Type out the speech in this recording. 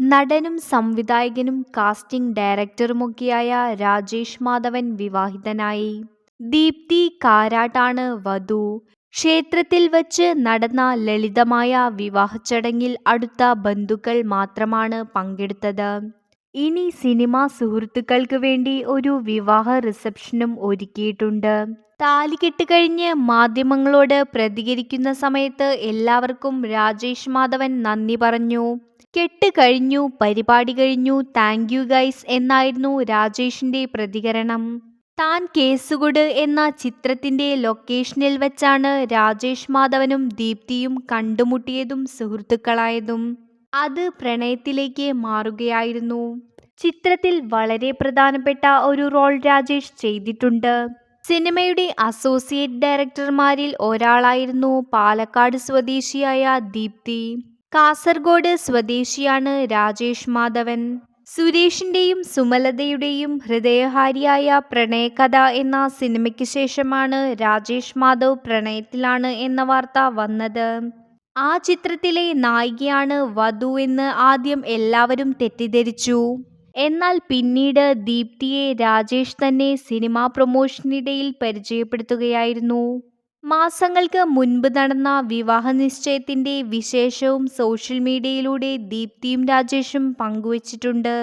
നടനും സംവിധായകനും കാസ്റ്റിംഗ് ഡയറക്ടറുമൊക്കെയായ രാജേഷ് മാധവൻ വിവാഹിതനായി. ദീപ്തി കാരാട്ടാണ് വധു. ക്ഷേത്രത്തിൽ വച്ച് നടന്ന ലളിതമായ വിവാഹച്ചടങ്ങിൽ അടുത്ത ബന്ധുക്കൾ മാത്രമാണ് പങ്കെടുത്തത്. ഇനി സിനിമാ സുഹൃത്തുക്കൾക്ക് വേണ്ടി ഒരു വിവാഹ റിസപ്ഷനും ഒരുക്കിയിട്ടുണ്ട്. താലികെട്ട് കഴിഞ്ഞ് മാധ്യമങ്ങളോട് പ്രതികരിക്കുന്ന സമയത്ത് എല്ലാവർക്കും രാജേഷ് മാധവൻ നന്ദി പറഞ്ഞു. കെട്ട് കഴിഞ്ഞു, പരിപാടി കഴിഞ്ഞു, താങ്ക് യു ഗൈസ് എന്നായിരുന്നു രാജേഷിന്റെ പ്രതികരണം. താൻ കേസുകൊട് എന്ന ചിത്രത്തിന്റെ ലൊക്കേഷനിൽ വെച്ചാണ് രാജേഷ് മാധവനും ദീപ്തിയും കണ്ടുമുട്ടിയതും സുഹൃത്തുക്കളായതും. അത് പ്രണയത്തിലേക്ക് മാറുകയായിരുന്നു. ചിത്രത്തിൽ വളരെ പ്രധാനപ്പെട്ട ഒരു റോൾ രാജേഷ് ചെയ്തിട്ടുണ്ട്. സിനിമയുടെ അസോസിയേറ്റ് ഡയറക്ടർമാരിൽ ഒരാളായിരുന്നു പാലക്കാട് സ്വദേശിയായ ദീപ്തി. കാസർഗോഡ് സ്വദേശിയാണ് രാജേഷ് മാധവൻ. സുരേഷിന്റെയും സുമലതയുടെയും ഹൃദയഹാരിയായ പ്രണയകഥ എന്ന സിനിമയ്ക്ക് ശേഷമാണ് രാജേഷ് മാധവ് പ്രണയത്തിലാണ് എന്ന വാർത്ത വന്നത്. ആ ചിത്രത്തിലെ നായികയാണ് വധു എന്ന് ആദ്യം എല്ലാവരും തെറ്റിദ്ധരിച്ചു. എന്നാൽ പിന്നീട് ദീപ്തിയെ രാജേഷ് തന്നെ സിനിമാ പ്രൊമോഷനിടയിൽ പരിചയപ്പെടുത്തുകയായിരുന്നു. മാസങ്ങൾക്ക് മുൻപ് നടന്ന വിവാഹ നിശ്ചയത്തിന്റെ വിശേഷവും സോഷ്യൽ മീഡിയയിലൂടെ ദീപ്തിയും രാജേഷും പങ്കുവച്ചിട്ടുണ്ട്.